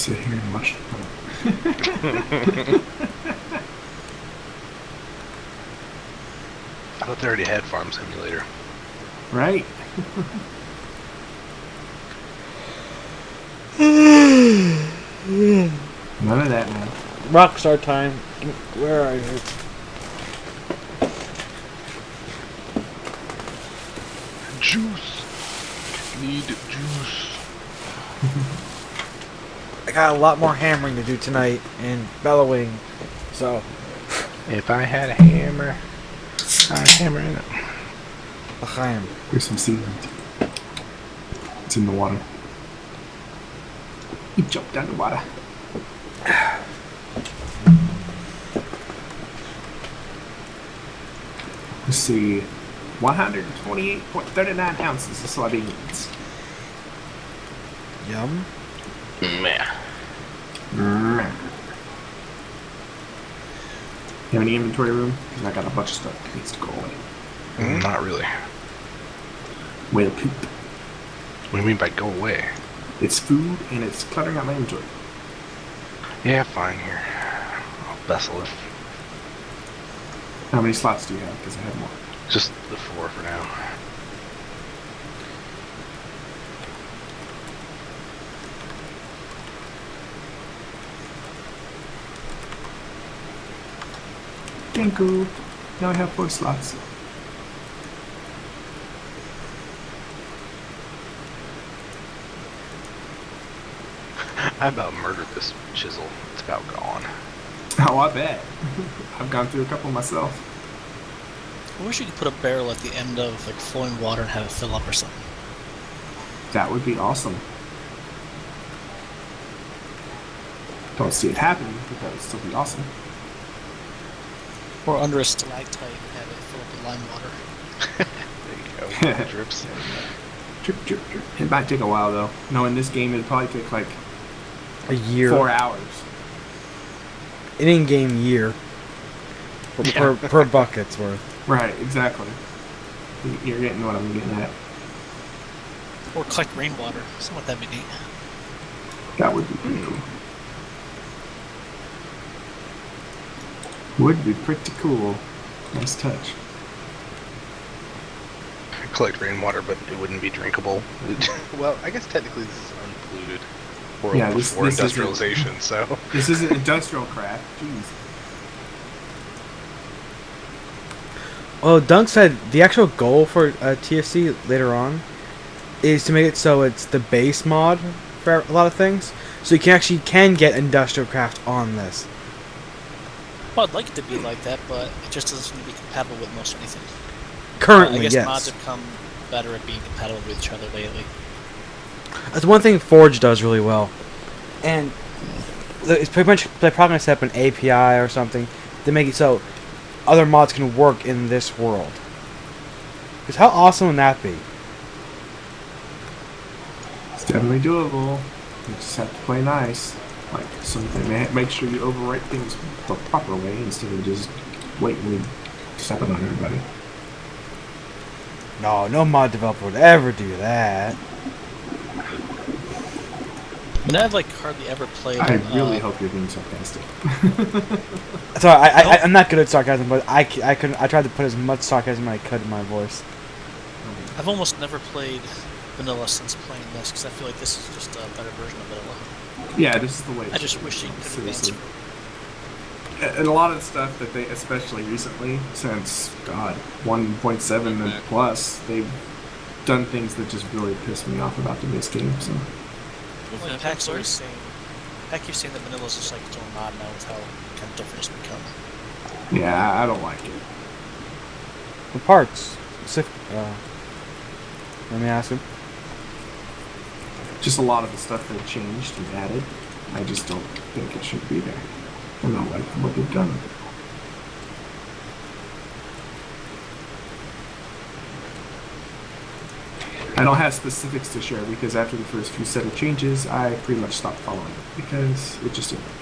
sit here and watch. I thought they already had Farm Simulator. Right. None of that, man. Rockstar time. Where are you? Juice. Need juice. I got a lot more hammering to do tonight and bellowing, so. If I had a hammer, I'd hammer in it. L'chaim. Here's some seaweed. It's in the water. You jumped down the water. Let's see. 128.39 ounces of soybeans. Yum. Meh. You have any inventory room? Because I got a bunch of stuff that needs to go away. Not really. Whale poop. What do you mean by go away? It's food and it's cluttering out my inventory. Yeah, fine here. I'll vessel it. How many slots do you have? Because I have more. Just the 4 for now. Thank you. Now I have 4 slots. I about murdered this chisel. It's about gone. Oh, I bet. I've gone through a couple myself. I wish you could put a barrel at the end of like flowing water and have it fill up or something. That would be awesome. Don't see it happening, but that would still be awesome. Or under a stalactite and have it fill up with lime water. There you go. Drips. Drip, drip, drip. It might take a while though. No, in this game it'd probably take like A year. 4 hours. An in-game year. Per bucket's worth. Right, exactly. You're getting what I'm getting at. Or collect rainwater. Something like that'd be neat. That would be pretty cool. Would be pretty cool. Nice touch. Collect rainwater, but it wouldn't be drinkable. Well, I guess technically this is unpolluted. World Yeah, this before isn't- industrialization, so. This isn't industrial craft. Jeez. Well, Dunk said the actual goal for TFC later on is to make it so it's the base mod for a lot of things. So you can get industrial craft on this. Well, I'd like it to be like that, but it just doesn't seem to be compatible with most anything. Currently, I guess yes. mods have come better at being compatible with each other lately. That's one thing Forge does really well. And it's pretty much they're probably going to set up an API or something to make it so other mods can work in this world. Because how awesome would that be? It's definitely doable. You just have to play nice. Like, something. Make sure you overwrite things the proper way instead of just blatantly stepping on everybody. No mod developer would ever do that. I mean, I've like hardly ever played. I really hope you're being sarcastic. Sorry, I'm not good at sarcasm, but I tried to put as much sarcasm as I could in my voice. I've almost never played vanilla since playing this because I feel like this is just a better version of vanilla. Yeah, this is the way. I just wish you could advance. Seriously. And a lot of the stuff that they, especially recently, since, God, 1.7 and plus, they've done things that just really piss me off about the base game, so. Well, Pack keeps saying that vanilla's just like its own mod now with how kind of different it's become. Yeah, I don't like it. The parts. Let me ask him. Just a lot of the stuff they've changed and added, I just don't think it should be there. I don't like what they've done. I don't have specifics to share because after the first few set of changes, I pretty much stopped following it because it just didn't work.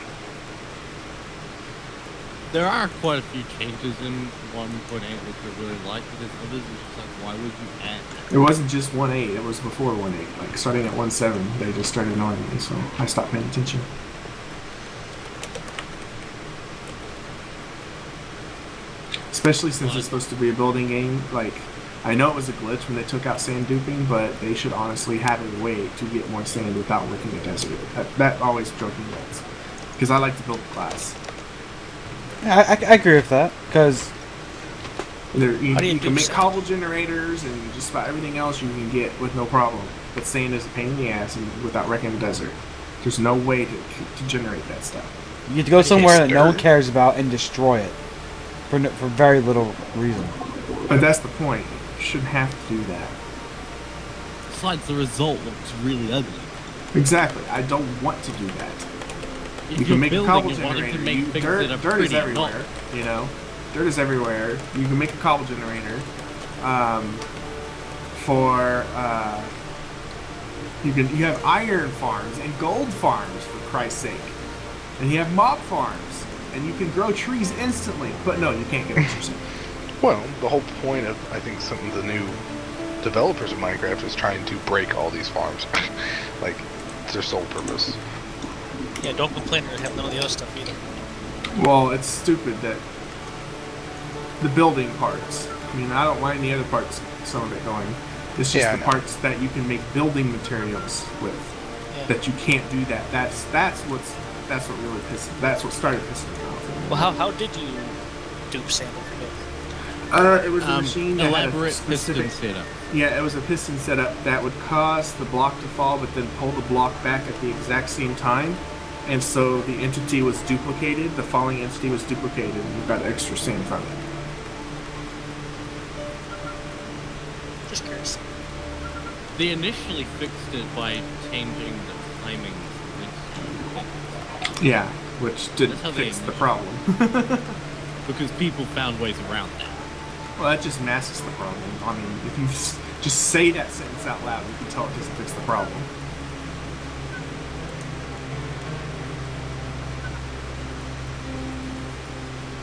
There are quite a few changes in 1.8 which I really like, but there's others which is like, why would you add that? It wasn't just 1.8, it was before 1.8. Like, starting at 1.7, they just started annoying me, so I stopped paying attention. Especially since it's supposed to be a building game. Like, I know it was a glitch when they took out sand duping, but they should honestly have a way to get more sand without working a desert. That always drove me nuts. Because I like to build a class. Yeah, I agree with that, because You How do you can do make sand? cobble generators and just about everything else you can get with no problem. But sand is a pain in the ass and without wrecking a desert. There's no way to generate that stuff. you have to go somewhere that no one dirt. cares about and destroy it for very little reason. But that's the point. You shouldn't have to do that. Besides, the result looks really ugly. Exactly. I don't want to do that. If You you're can make a building, cobble you wanted generator. to make things that are Dirt is pretty, everywhere. You know, dirt is everywhere. You can make a cobble generator. You have iron farms and gold farms, for Christ's sake, and you have mob farms, and you can grow trees instantly. But no, you can't get extra sand. Well, the whole point of, I think, some of the new developers of Minecraft is trying to break all these farms. Like, it's their sole purpose. Yeah, don't complain or have none of the other stuff either. Well, it's stupid that the building parts. I mean, I don't mind the other parts, some of it going. It's just Yeah, I the know. parts that you can make building materials with. Yeah. That you can't do that. That's what really that's what started pissing me off. Well, how did you dupe sand over building? It was a machine that had a Elaborate specific. piston setup. Yeah, it was a piston setup that would cause the block to fall, but then pull the block back at the exact same time. And so the entity was duplicated, the falling entity was duplicated, and you got extra sand from it. Just curious. They initially fixed it by changing the timings. Yeah, which didn't That's how they fix the initially- problem. Because people found ways around that. Well, that just masks the problem. I mean, if you just say that sentence out loud, you can tell it doesn't fix the problem.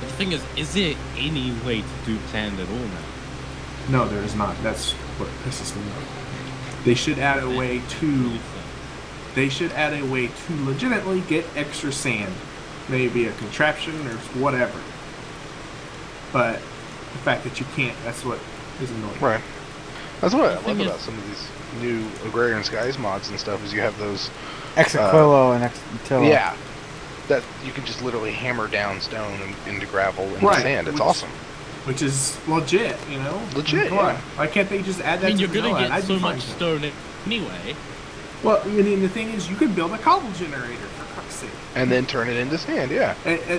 But the thing is there any way to dupe sand at all now? No, there is not. That's what pisses me off. They should add a way to. They should add a way to legitimately get extra sand. Maybe a contraption or whatever. But the fact that you can't, that's what is annoying. Right. That's what I The thing love is- about some of these new Agrarian Skies mods and stuff, is you have those, Exaquilo and Exatilla. yeah, that you can just literally hammer down stone into gravel and Right, sand. It's which- awesome. Which is legit, you know? Legit, Come on. yeah. Why can't they just add that I mean, to you're the gonna vanilla? get I'd so be fine much with it. stone anyway. Well, I mean, the thing is, you could build a cobble generator, for Christ's sake. And then turn it into sand, yeah.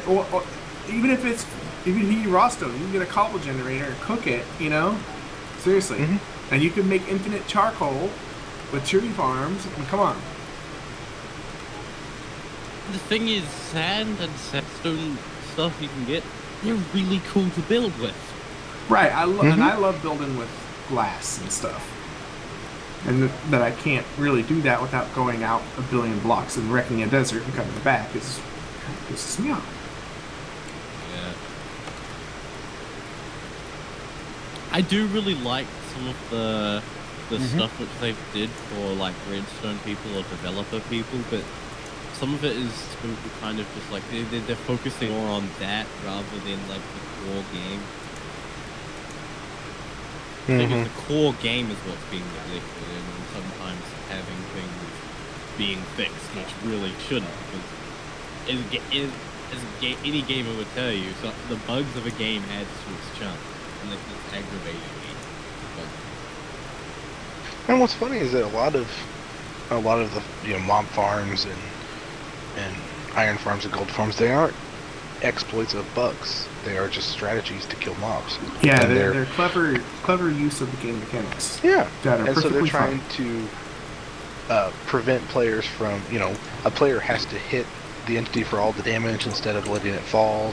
Or even if you need raw stone, you can get a cobble generator and cook it, you know? Seriously. Mhm. And you can make infinite charcoal with tree farms, and come on. The thing is, sand and sandstone stuff you can get, they're really cool to build with. Right, Mm-hmm. and I love building with glass and stuff. And that I can't really do that without going out a billion blocks and wrecking a desert and coming back is kind of pisses me off. Yeah. I do really like some of the stuff which they did for like redstone people or developer people, but some of it is kind of just like they're focusing more on that rather than like the core game. Because the core game is what's being neglected, and sometimes having things being fixed, which really shouldn't, because any gamer would tell you, so the bugs of a game adds to its charm, and it's aggravating me. And what's funny is that a lot of the mob farms and iron farms and gold farms, they aren't exploits of bugs. They are just strategies to kill mobs. Yeah, And they're clever use of the game mechanics. yeah. That are And so they're perfectly trying fine. to prevent players from, a player has to hit the entity for all the damage instead of letting it fall.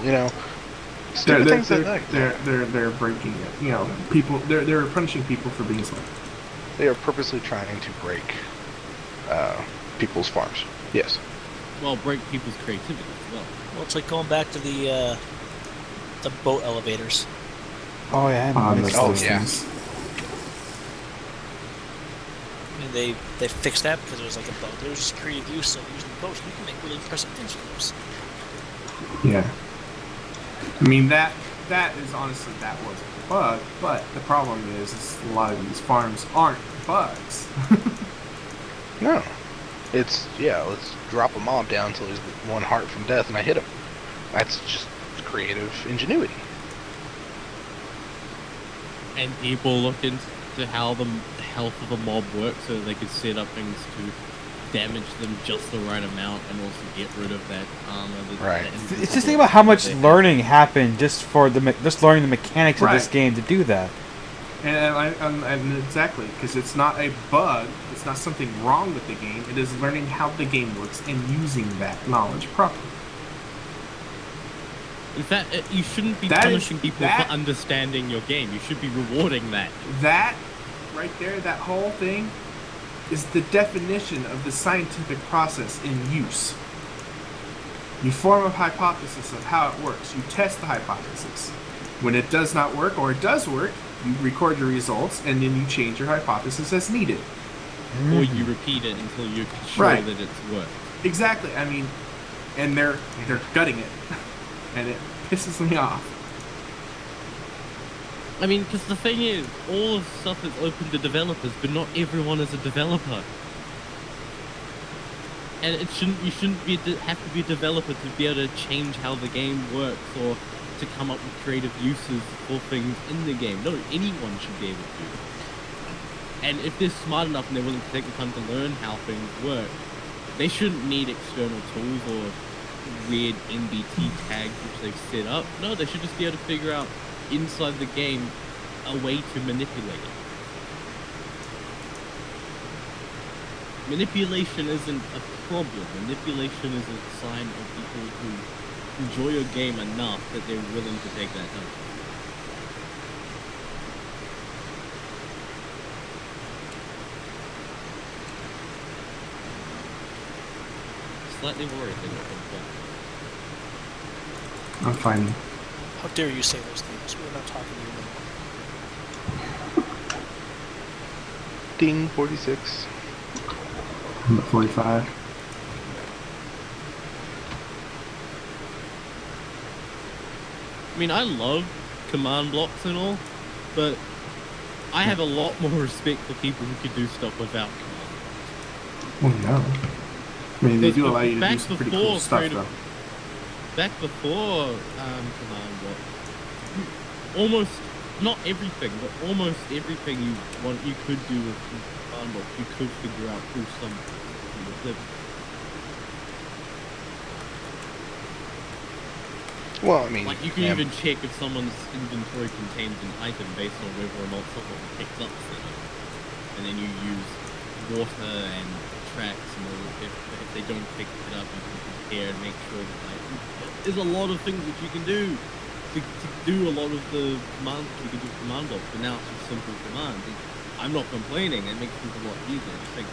Stupid things like that. They're breaking it. You know, people. They're punishing people for being slow. They are purposely trying to break people's farms. Yes. Well, break people's creativity as well. Well, it's like going back to the The boat elevators. Oh yeah, I on missed those those. yeah. things. I mean, they fixed that because it was like a bug. There was just creative use of using boats. You can make really impressive things with those. Yeah. I mean that is honestly that wasn't a bug, but the problem is a lot of these farms aren't bugs. No. It's, yeah, let's drop a mob down until he's one heart from death and I hit him. That's just creative ingenuity. And people looked into how the health of a mob works so they could set up things to damage them just the right amount and also get rid of that armor. Right. It's just think about how much learning happened just for just learning the mechanics of this Right. game to do that. And exactly, because it's not a bug, it's not something wrong with the game, it is learning how the game works and using that knowledge properly. In fact, you shouldn't be That is- punishing people that- for understanding your game. You should be rewarding that. That, right there, that whole thing, is the definition of the scientific process in use. You form a hypothesis of how it works, you test the hypothesis. When it does not work, or it does work, you record your results, and then you change your hypothesis as needed. Or you repeat it until you're sure Right. that it's worked. Exactly. I mean, and they're gutting it, and it pisses me off. I mean, because the thing is, all of stuff is open to developers, but not everyone is a developer. And you shouldn't have to be a developer to be able to change how the game works or to come up with creative uses for things in the game. No, anyone should be able to do that. And if they're smart enough and they're willing to take the time to learn how things work, they shouldn't need external tools or weird NBT tags which they've set up. No, they should just be able to figure out inside the game a way to manipulate it. Manipulation isn't a problem. Manipulation is a sign of people who enjoy your game enough that they're willing to take that time. Slightly worried they don't think that. I'm fine. How dare you say those things? We're not talking to you anymore. Ding, 46. I'm at 45. I mean, I love command blocks and all, but I have a lot more respect for people who can do stuff without command blocks. Oh no. I mean, they Because do allow you to back do some pretty before cool stuff, creative- though. Back before command blocks, almost not everything, but almost everything you could do with command blocks. You could figure out through some with Well, I mean, like you can yeah, even check if someone's inventory contains an item based on whether or not someone picks up the item, and then you use water and tracks, and if they don't pick it up, you can compare and make sure that there's a lot of things that you can do to do a lot of the commands you can do command blocks, but now it's just simple commands. And I'm not complaining; it makes things a lot easier. I just think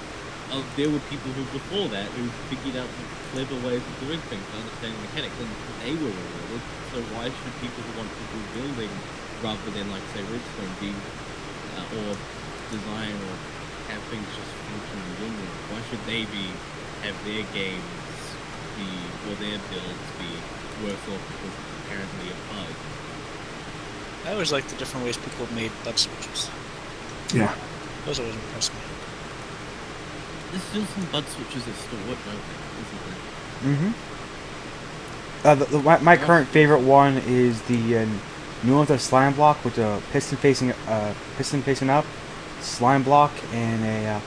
there were people who before that who figured out clever ways of doing things, understanding mechanics, and they were rewarded. So why should people who want to do building rather than, like, say, redstone be or design or have things just function in general? Why should they have their games be or their builds be worse off because it's apparently a bug? I always like the different ways people have made bud switches. Yeah. Those always impress me. There's still some bud switches that still work, don't they? Isn't My there? current favorite one is the new one with a slime block with a piston facing up, slime block, and a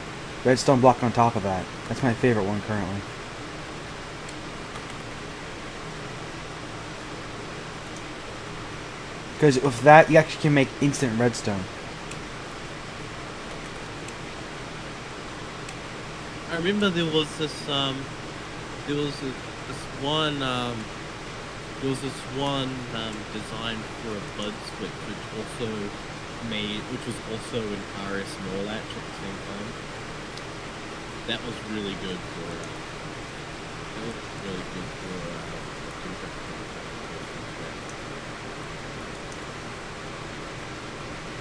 redstone block on top of that. That's my favorite one currently. Because with that, you actually can make instant redstone. I remember there was this one design for a bud switch which was also an RS small latch at the same time. That was really good for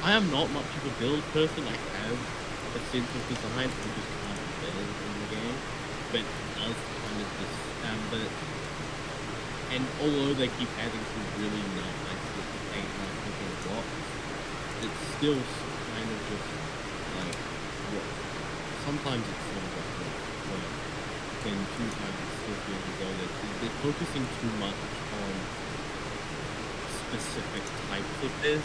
I am not much of a build person. I have a sense of design, I just can't build in the game. But it does kind of just, and although they keep adding some really nice little paint looking blocks, it's still kind of just like what. Sometimes it's sort of like what, then two times it's still feels as though they're focusing too much on specific types of this.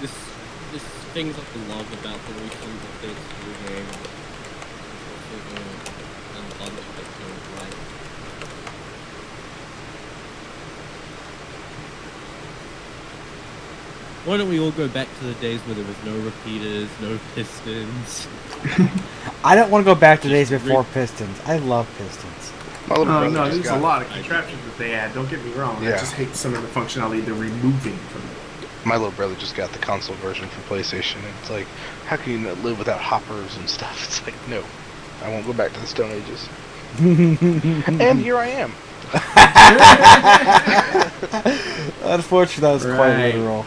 This things I love about the recent updates to the game. And a bunch of it goes right. Why don't we all go back to the days where there was no repeaters, no pistons? I don't want to go back to the days before pistons. I love pistons. My little brother No, just there's a got- lot of contraptions that they add. Don't get me wrong. I Yeah. just hate some of the functionality they're removing from it. My little brother just got the console version for PlayStation, and it's like, how can you live without hoppers and stuff? It's like, no, I won't go back to the Stone Ages. And here I am. Unfortunately, that was quite Right. literal.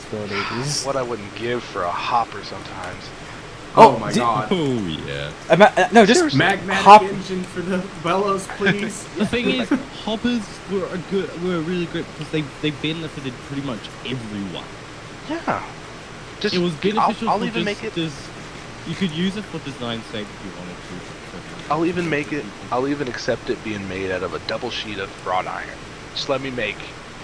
Stone Ages. What I wouldn't give for a hopper sometimes. Oh, my did- god. Oh yeah. No, just Magmatic Hop- engine for the bellows, please. The thing is, hoppers were really great because they benefited pretty much everyone. Yeah. Just, It was beneficial I'll for even just, make it. just you could use it for design sake if you wanted to. I'll even make it. I'll even accept it being made out of a double sheet of wrought iron. Just let me make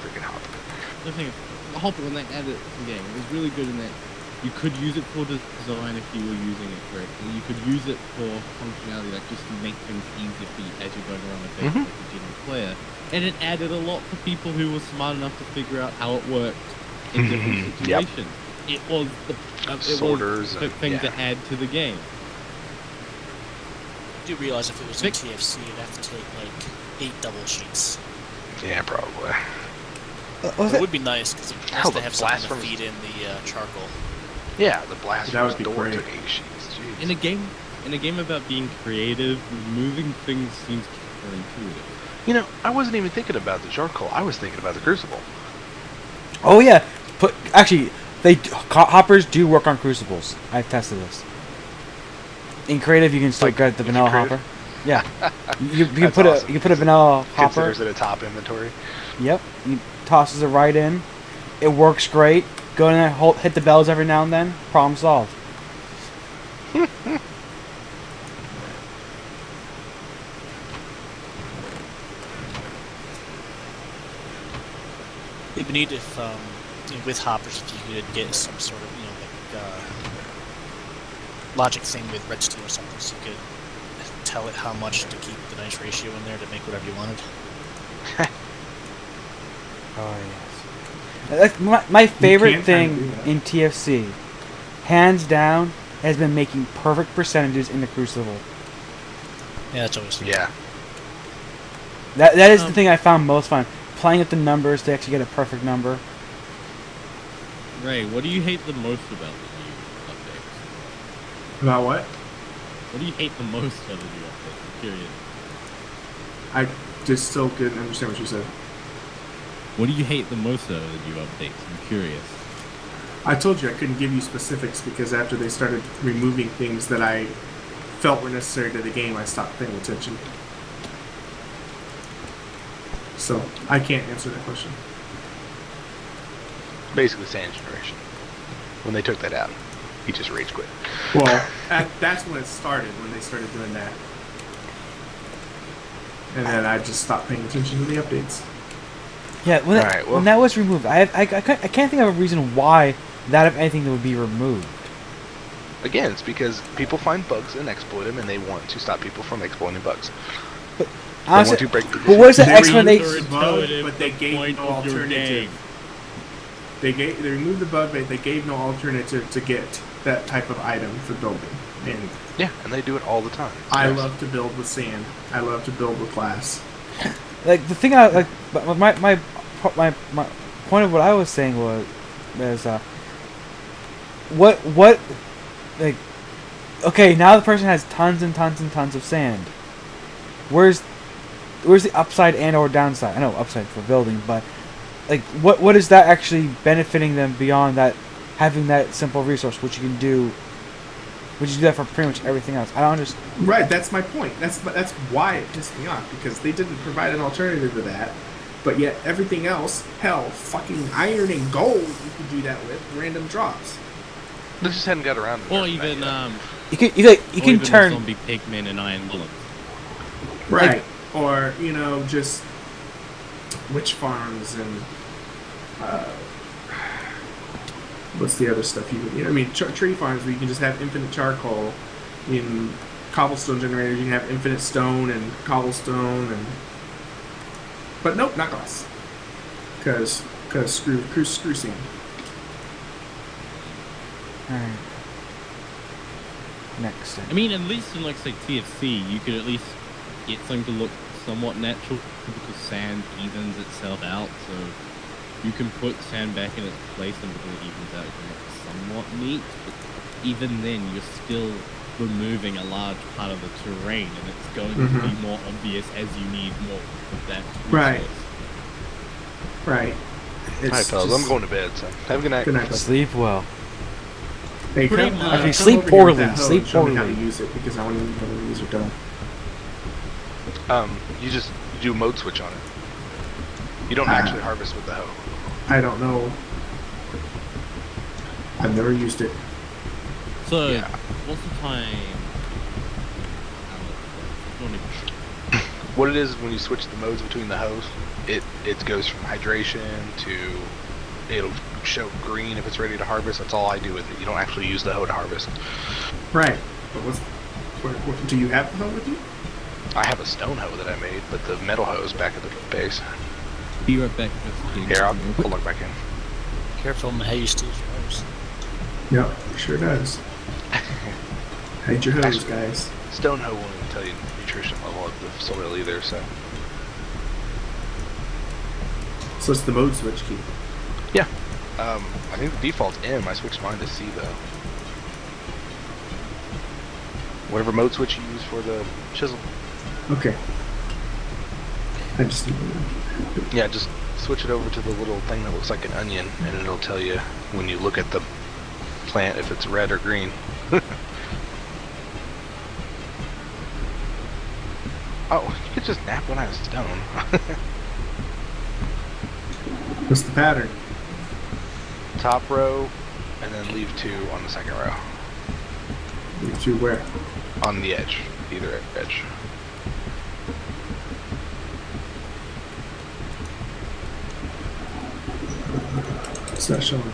freaking hopper. The thing is, the hopper when they added it to the game, it was really good in that you could use it for design if you were using it correctly. You could use it for functionality, like just to make things easier for you as you're going around the base like a general player. And it added a lot for people who were smart enough to figure out how it worked in different Yep. situations. It was the Sorters perfect and- thing yeah. to add to the game. I do realize if it was in TFC, you'd have to take like 8 double sheets. Yeah, probably. was It it? would be nice because it's Hell, nice to the have something blast to from- feed in the charcoal. Yeah, the blast That from would be door great. took 8 sheets. Jeez. In a game about being creative, moving things seems counterintuitive. You know, I wasn't even thinking about the charcoal. I was thinking about the crucible. Oh yeah, actually, hoppers do work on crucibles. I've tested this. In creative, you can still Like, get the in vanilla creative? hopper. Yeah, you can That's put awesome. you can put a vanilla hopper. Considers it a top inventory. Yep, you tosses it right in. It works great. Go in there, hit the bells every now and then. Problem solved. It'd be neat if, with hoppers, if you could get some sort of, logic thing with red steel or something, so you could tell it how much to keep the nice ratio in there to make whatever you wanted. Oh yes. My favorite can thing kinda do that. in TFC, hands down, has been making perfect percentages in the Crucible. Yeah, that's always Yeah. That is the thing I found most fun. Playing with the numbers to actually get a perfect number. Ray, what do you hate the most about the new updates? About what? What do you hate the most out of the new updates? I'm curious. I just still couldn't understand what you said. What do you hate the most out of the new updates? I'm curious. I told you I couldn't give you specifics because after they started removing things that I felt were necessary to the game, I stopped paying attention. So I can't answer that question. Basically, Sand Generation. When they took that out, he just rage quit. Well, that's when it started, when they started doing that. And then I just stopped paying attention to the updates. Yeah, when, Alright, well- when that was removed, I can't think of a reason why that, if anything, would be removed. Again, it's because people find bugs and exploit them, and they want to stop people from exploiting bugs. Honestly, want to break the but what is the They explanation? removed the bug, Intuitive but they gave point no of your alternative. game. They removed the bug, but they gave no alternative to get that type of item for building. And Yeah, and they do it all the time. I Yes. love to build with sand. I love to build with glass. Like the thing I like, my point of what I was saying was what like, okay, now the person has tons and tons and tons of sand. where's the upside and or downside? I know upside for building, but like what is that actually benefiting them beyond that having that simple resource, which you can do, which you do that for pretty much everything else? I don't understand. Right, that's my point. That's why it pissed me off, because they didn't provide an alternative to that, but yet everything else, hell, fucking iron and gold, you could do that with random drops. They just hadn't got around to Or addressing even that yet. You or can even turn zombie pigmen and iron golems. Right, or just witch farms and what's the other stuff tree farms where you can just have infinite charcoal. In cobblestone generators, you can have infinite stone and cobblestone, but nope, not glass, because screw sand. Alright. Next. I mean, at least in like say TFC, you could at least get something to look somewhat natural because sand evens itself out. So you can put sand back in its place and because it evens out, it can look somewhat neat. But even then, you're still removing a large part of the terrain, and it's going to be more obvious as you need more of that resource. Right. Alright, fellas, I'm going to bed, so have a good night. Good night. Sleep well. Hey, Pretty come, much. Actually, come sleep over here with poorly, that hoe sleep and show me how poorly. to use it, because I want to know how to use it done. You just do a mode switch on it. You don't actually harvest with the hoe. I don't know. I've never used it. So, Yeah. what's the time? What it is when you switch the modes between the hoes, it goes from hydration to it'll show green if it's ready to harvest. That's all I do with it. You don't actually use the hoe to harvest. Right. But what do you have the hoe with you? I have a stone hoe that I made, but the metal hoe is back at the base. Be right back. Here, I'll log back in. Careful on how you steal your hose. Yep, it sure does. Hide your hose, guys. Stone hoe won't even tell you the nutrition level of the soil either, so. So it's the mode switch key. Yeah. I think the default's M. I switched mine to C though. Whatever mode switch you use for the chisel. Okay. I just Yeah, just switch it over to the little thing that looks like an onion, and it'll tell you when you look at the plant if it's red or green. Oh, you could just nap one out of stone. What's the pattern? Top row, and then leave 2 on the second row. You two where? On the edge, either edge. It's not showing me.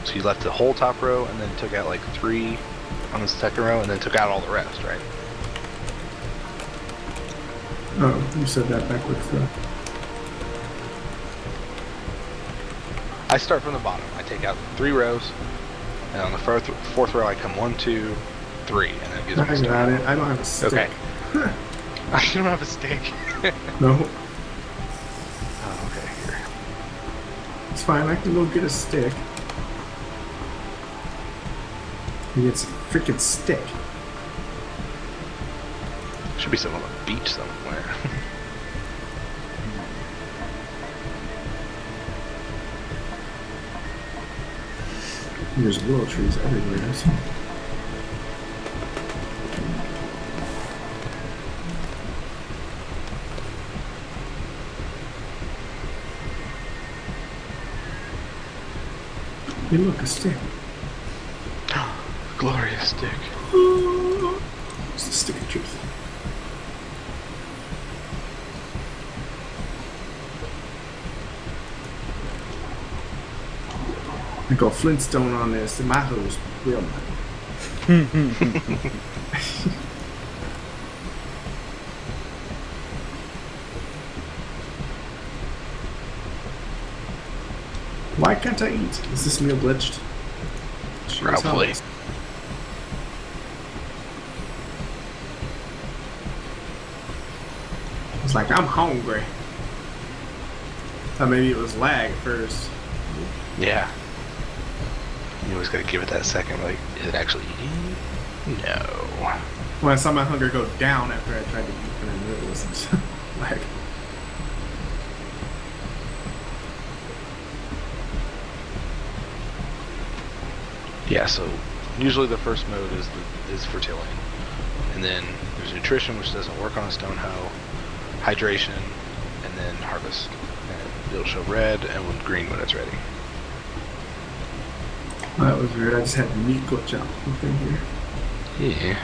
So you left the whole top row, and then took out like 3 on the second row, and then took out all the rest, right? Oh, you said that backwards though. I start from the bottom. I take out 3 rows, and on the fourth row I come 1, 2, 3, and then it gives me a I stone. got it. I don't have a stick. Okay. I don't have a stick. No, Oh, okay, here. it's fine. I can go get a stick. It's a freaking stick. Should be some on a beach somewhere. There's willow trees everywhere. So. Hey, look, a stick. Glorious stick. It's the stick of truth. I go Flintstone on this, and my hose real money. Why can't I eat? Is this meal glitched? Sure as hell Probably. is. It's like, I'm hungry. Thought maybe it was lag at first. Yeah. You always gotta give it that second, like, is it actually eating? No. When I saw my hunger go down after I tried to eat, and I knew it wasn't. Like, Yeah, so usually the first mode is for tilling. And then there's nutrition, which doesn't work on a stone hoe, hydration, and then harvest. And it'll show red and green when it's ready. that was weird. I just had the meat glitch out thing here. Yeah.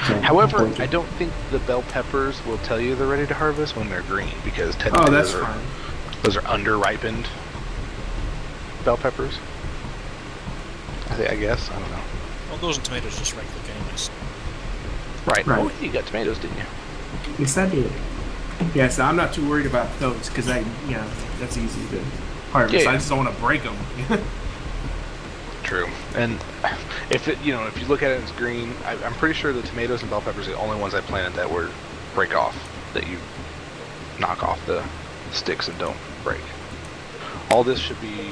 So, However, I don't think the bell peppers will tell you they're ready to harvest when they're green, because technically Oh, that's fine. those are under-ripened bell peppers. I guess. I don't know. Well, those and tomatoes just right click anyways. Right. Right. Oh, you got tomatoes, didn't you? Yes, I did. Yeah, so I'm not too worried about those because that's easy to harvest. Yeah. I just don't want to break them. True. And if if you look at it as green, I'm pretty sure the tomatoes and bell peppers are the only ones I planted that were break off, that you knock off the sticks and don't break. All this should be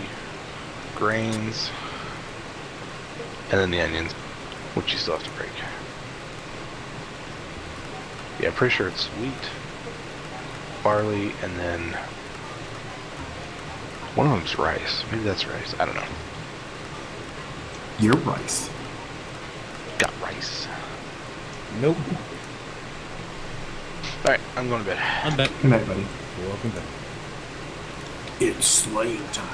grains, and then the onions, which you still have to break. Yeah, I'm pretty sure it's wheat, barley, and then one of them's rice. Maybe that's rice. I don't know. Your rice. Got rice. Nope. Alright, I'm going to bed. I'm back. Good night, buddy. Welcome back. It's slaying time.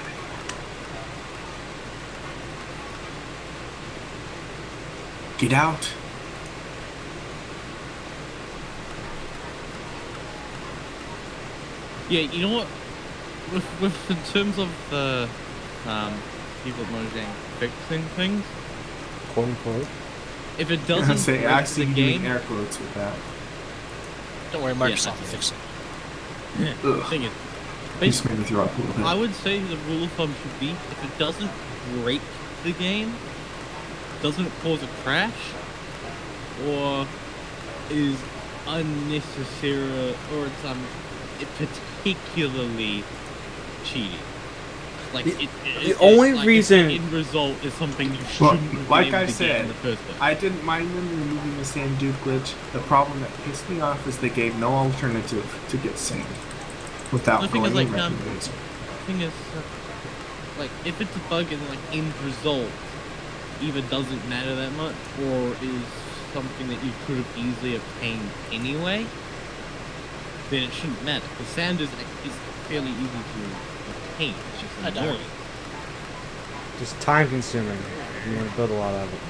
Get out. Yeah, you know what? With in terms of the people managing fixing things, Quote unquote. if it I doesn't say break actually the doing game, air quotes with that. Don't worry, Microsoft will fix it. the thing is, You just made me throw up a little bit. I would say the rule of thumb should be if it doesn't break the game, doesn't cause a crash, or is unnecessary, or it's particularly cheating. Like The only like reason- the end result is something you Well, shouldn't have like been I able to get said, in the first place. I didn't mind them removing the sand dude glitch. The problem that pissed me off is they gave no alternative to get sand without The thing going is, in like, recommendations. thing is, like, if it's a bug and like end result either doesn't matter that much or is something that you could have easily obtained anyway, then it shouldn't matter. The sand is fairly easy to obtain. It's just I doubt annoying. it. Just time consuming. You want to build a lot of it.